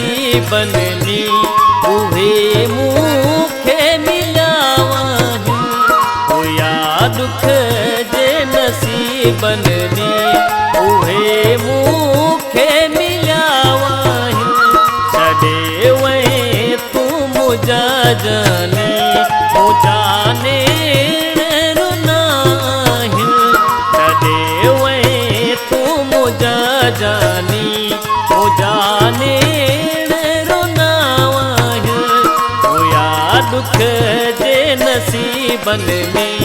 नसीबन में उहे मूंखे मिलावाहिं हुया दुख जे नसीबन में उहे मूंखे मिलावाहिं छॾे वएं तूं मुंहिंजा जानी मुंहिंजा जानी ओ जाने रुनावाहिं हुया दुख जे नसीबन में।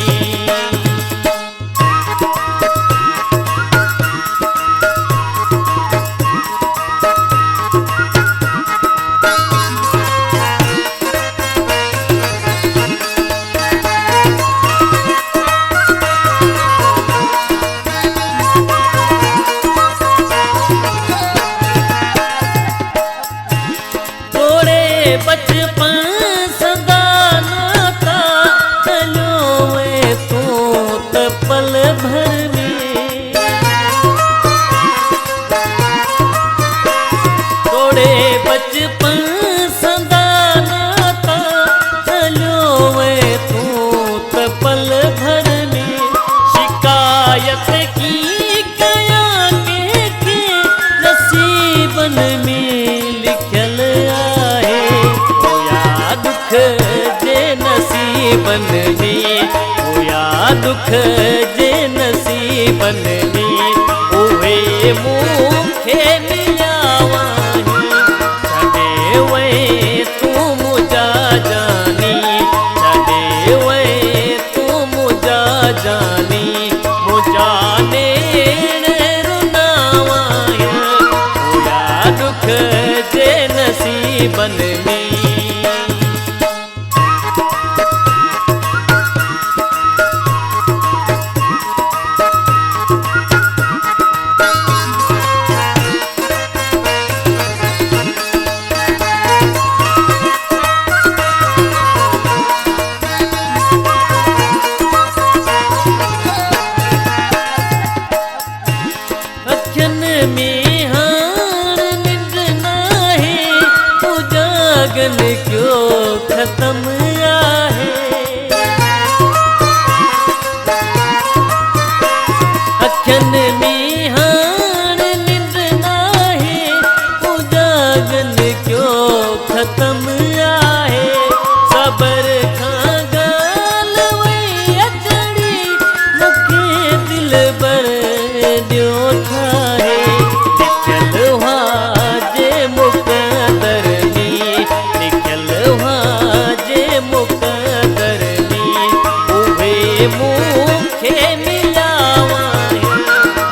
बचपन सदा नाता चलो वे तू त पल भर में तोड़े बचपन सदा नाता चलो वे तू त पल भर में शिकायत की कया के नसीबन में लिखल जे नसीबन में हुया दुख जे नसीबन में उहे मूंखे मिलावाहिं छॾे वएं तूं मुंहिंजा जानी छॾे वएं तूं मुंहिंजा जानी मुंहिंजा नेण रुनावाहिं हुया दुख जे नसीबन में। में हार निंद नाहे उजागन क्यों खत्म आहे अखियन में हार निंद नाहे उजागन क्यों खत्म आहे सबर खां गाल वई अचड़ी मूंखे दिल बर ॾियो मूंखे मिलावाहिं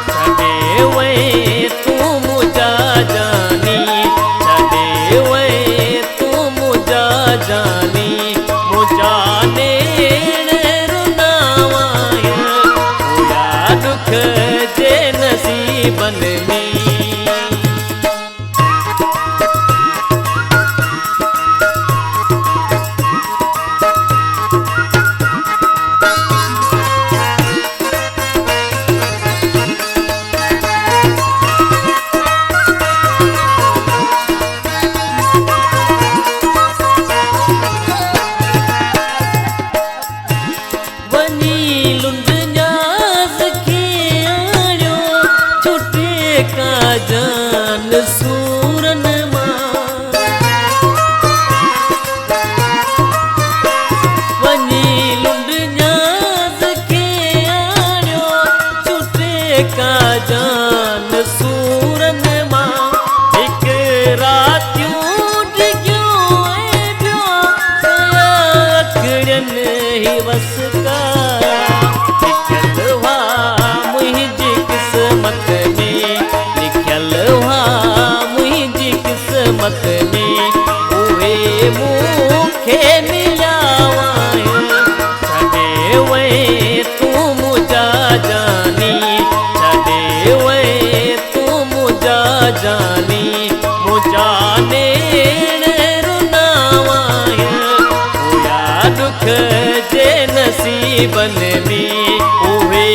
छॾे वएं तूं मुंहिंजा जानी छॾे वएं तूं मुंहिंजा जानी मुंहिंजा नेण रुनावाहिं हुया दुख जे नसीबन में। जान सूरन मां वञी लुंड न्याज़ खे आणियो छुटे का जान सूरन मां हिकु रातियूं डिगियूं ऐं ॿियो अखड़ियनि ही वस का मुंहिंजी किस्मत किस्मत में उहे मूंखे मिलावाहिं छॾे वएं तूं मुंहिंजा जानी छॾे वएं तूं मुंहिंजा जानी मुंहिंजा नेण रुनावाहिं हुया दुख जे नसीबन में उहे